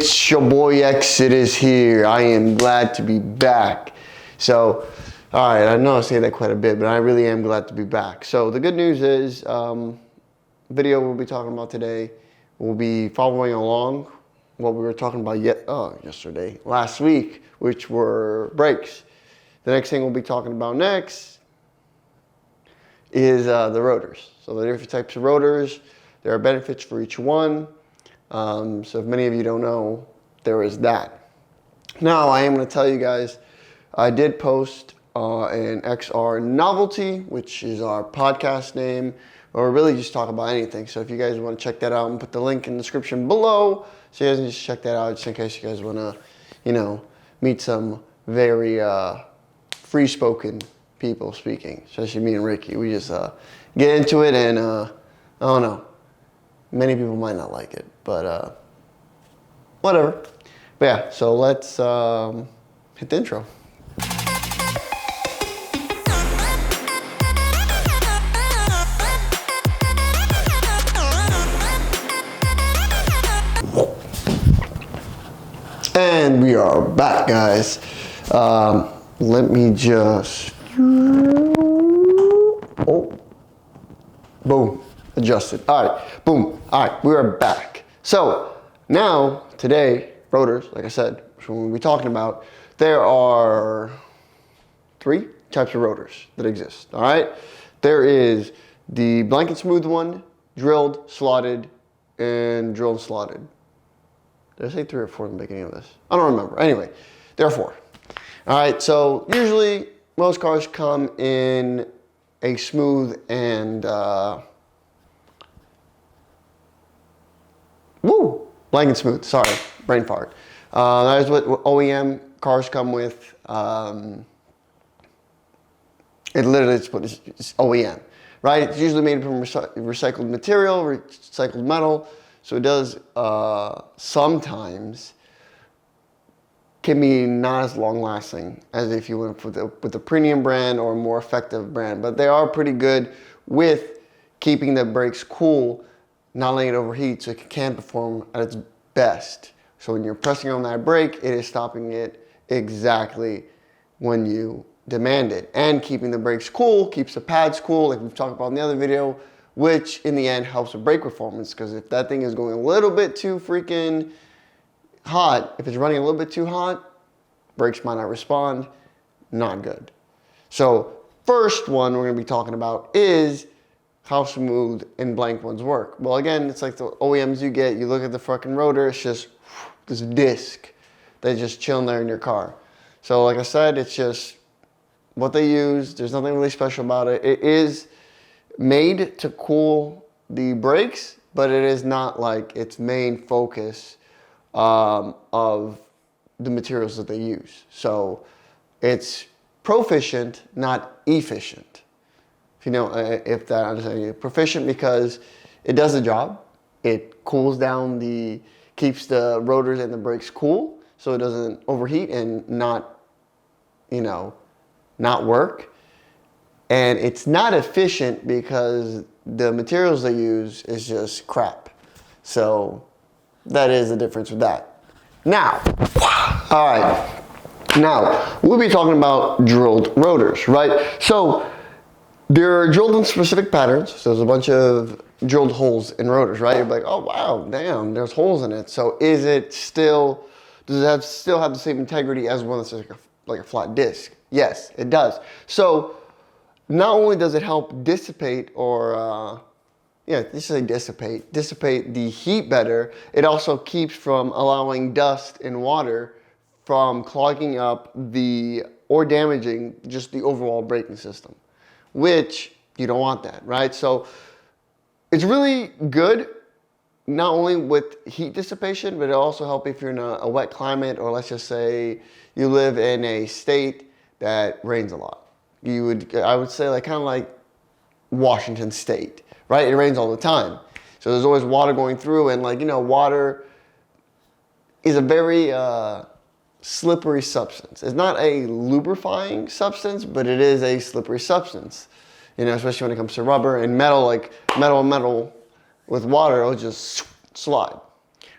It's your boy Exodus here. I am glad to be back. So, all right, I know I say that quite a bit, but I really am glad to be back. So the good news is, video we'll be talking about today, we'll be following along what we were talking about last week, which were brakes. The next thing we'll be talking about next is the rotors. So the different types of rotors, there are benefits for each one. So if many of you don't know, there is that. Now I am going to tell you guys, I did post an XR Novelty, which is our podcast name, or really just talk about anything. So if you guys want to check that out, and put the link in the description below, so you guys can just check that out, just in case you guys want to, meet some very free-spoken people speaking, especially me and Ricky. We just get into it, and I don't know. Many people might not like it, but whatever. But yeah, so let's hit the intro. And we are back, guys. Let me just... Oh. Boom. Adjusted. All right. Boom. All right. We are back. So now, today, rotors, like I said, which we'll be talking about, there are 3 types of rotors that exist. All right. There is the blanket smooth one, drilled, slotted, and drilled and slotted. Did I say 3 or 4 in the beginning of this? I don't remember. Anyway, there are 4. All right. So usually most cars come in a smooth and blanket smooth. Sorry, brain fart. That is what OEM cars come with. It literally is what it's OEM, right? It's usually made from recycled material, recycled metal. So it does sometimes can be not as long lasting as if you went with a premium brand or a more effective brand. But they are pretty good with keeping the brakes cool, not letting it overheat, so it can perform at its best. So when you're pressing on that brake, it is stopping it exactly when you demand it. And keeping the brakes cool keeps the pads cool, like we've talked about in the other video, which in the end helps with brake performance, because if that thing is going a little bit too freaking hot, if it's running a little bit too hot, brakes might not respond, not good. So first one we're going to be talking about is how smooth and blank ones work. Well, again, it's like the OEMs you get. You look at the fucking rotor, it's just this disc that's just chilling there in your car. So like I said, it's just what they use. There's nothing really special about it. It is made to cool the brakes, but it is not like its main focus of the materials that they use. So it's proficient, not efficient. If you know, if that understanding, proficient because it does the job. It cools down keeps the rotors and the brakes cool, so it doesn't overheat and not work. And it's not efficient because the materials they use is just crap. So that is the difference with that. Now, all right. Now we'll be talking about drilled rotors, right? So they're drilled in specific patterns. So there's a bunch of drilled holes in rotors, right? You're like, oh wow, damn, there's holes in it. So does it still have the same integrity as one that's like a flat disc? Yes, it does. So not only does it help dissipate dissipate the heat better, it also keeps from allowing dust and water from clogging up or damaging just the overall braking system, which you don't want that, right? So it's really good, not only with heat dissipation, but it also helps if you're in a wet climate, or let's just say you live in a state that rains a lot. I would say kind of like Washington State, right? It rains all the time. So there's always water going through, and water is a very slippery substance. It's not a lubrifying substance, but it is a slippery substance. Especially when it comes to rubber and metal, like metal with water, it'll just slide.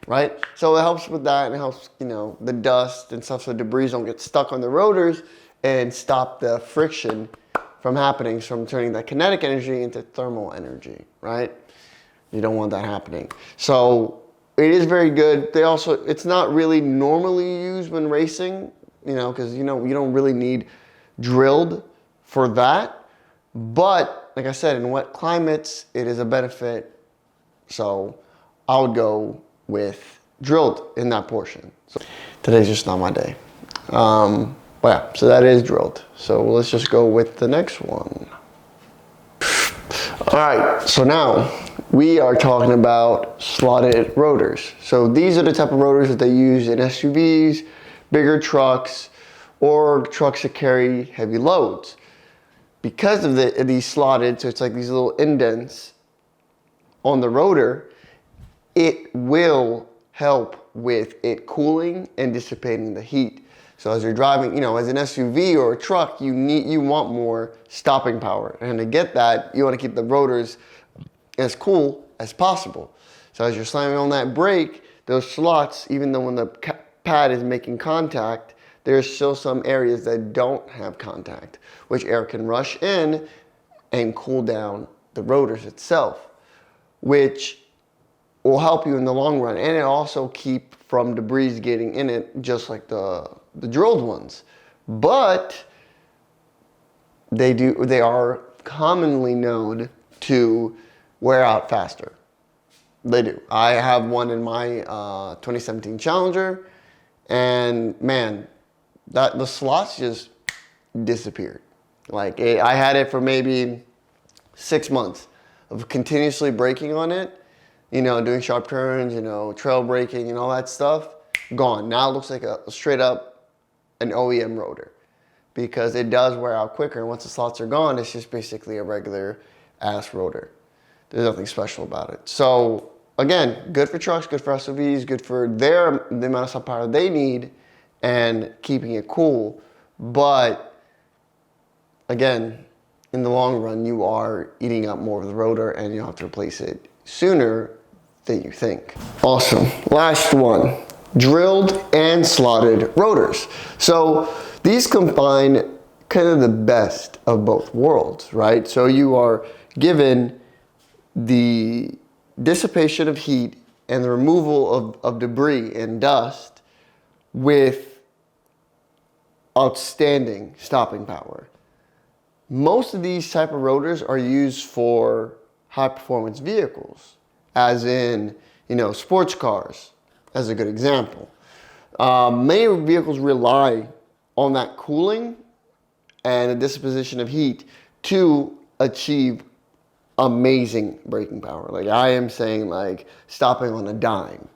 right? So it helps with that, and it helps, you know, the dust and stuff, so debris don't get stuck on the rotors and stop the friction from happening, from turning that kinetic energy into thermal energy, right? You don't want that happening. So it is very good. They also, it's not really normally used when racing, you know, because, you know, you don't really need drilled for that. But like I said, in wet climates, it is a benefit. So I would go with drilled in that portion. So today's just not my day. But yeah, so that is drilled. So let's just go with the next one. All right, so now we are talking about slotted rotors. So these are the type of rotors that they use in SUVs, bigger trucks, or trucks that carry heavy loads. Because of these slotted, so it's like these little indents on the rotor, it will help with it cooling and dissipating the heat. So as you're driving, you know, as an SUV or a truck, you want more stopping power. And to get that, you want to keep the rotors as cool as possible. So as you're slamming on that brake, those slots, even though when the pad is making contact, there's still some areas that don't have contact, which air can rush in and cool down the rotors itself, which will help you in the long run. And it also keep from debris getting in it, just like the drilled ones. But they are commonly known to wear out faster. They do. I have one in my 2017 Challenger, and man, the slots just disappeared. Like I had it for maybe 6 months of continuously braking on it, you know, doing sharp turns, you know, trail braking and all that stuff. Gone. Now it looks like a straight up an OEM rotor, because it does wear out quicker. And once the slots are gone, it's just basically a regular ass rotor. There's nothing special about it. So again, good for trucks, good for SUVs, good for the amount of sub power they need and keeping it cool. But again, in the long run, you are eating up more of the rotor, and you'll have to replace it sooner than you think. Awesome. Last one, drilled and slotted rotors. So these combine kind of the best of both worlds, right? So you are given the dissipation of heat and the removal of debris and dust with outstanding stopping power. Most of these type of rotors are used for high performance vehicles, as in, you know, sports cars, as a good example. Many vehicles rely on that cooling and the disposition of heat to achieve amazing braking power. Like I am saying, like stopping on a dime,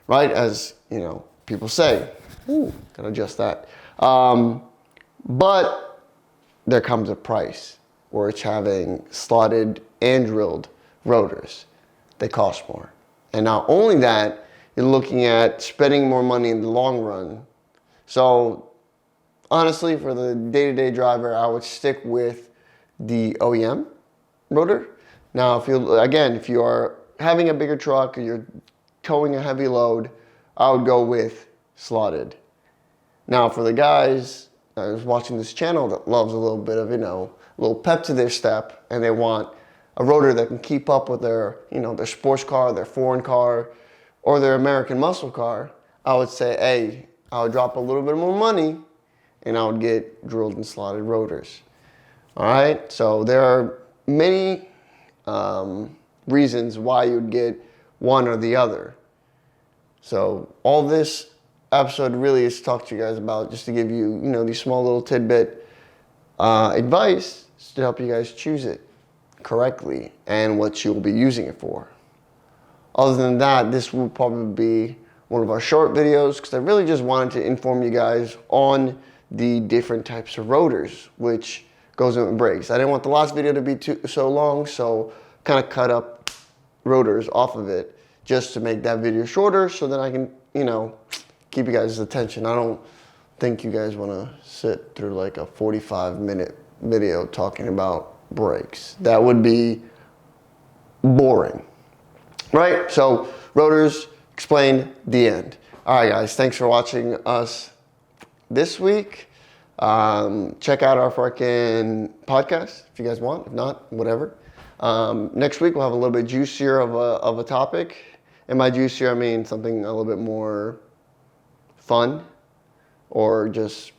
right? As you know, people say. Ooh, gotta adjust that. But there comes a price where it's having slotted and drilled rotors. They cost more. And not only that, you're looking at spending more money in the long run. So honestly, for the day-to-day driver, I would stick with the OEM rotor. Now, if you are having a bigger truck or you're towing a heavy load, I would go with slotted. Now, for the guys that is watching this channel that loves a little bit of, you know, a little pep to their step, and they want a rotor that can keep up with their, you know, their sports car, their foreign car, or their American muscle car, I would say, hey, I would drop a little bit more money and I would get drilled and slotted rotors. All right, so there are many reasons why you'd get one or the other. So all this episode really is to talk to you guys about, just to give you, you know, these small little tidbit advice to help you guys choose it correctly and what you'll be using it for. Other than that, this will probably be one of our short videos, because I really just wanted to inform you guys on the different types of rotors, which goes with brakes. I didn't want the last video to be so long, so kind of cut up rotors off of it just to make that video shorter, so that I can, you know, keep you guys' attention. I don't think you guys want to sit through like a 45-minute video talking about brakes. That would be boring, right? So rotors Explain the end. All right, guys. Thanks for watching us this week. Check out our fucking podcast if you guys want. If not, whatever. Next week we'll have a little bit juicier of a topic. And by juicier, I mean something a little bit more fun or just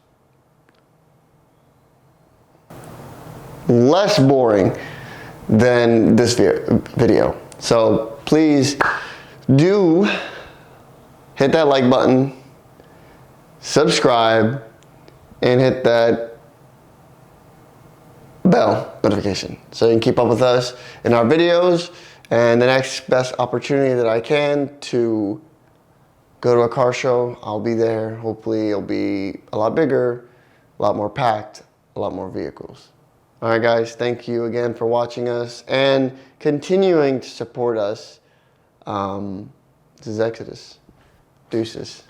less boring than this video. So please do hit that like button, subscribe, and hit that bell notification so you can keep up with us in our videos. And the next best opportunity that I can to go to a car show, I'll be there. Hopefully it'll be a lot bigger, a lot more packed, a lot more vehicles. All right, guys, thank you again for watching us and continuing to support us. This is Exodus. Deuces.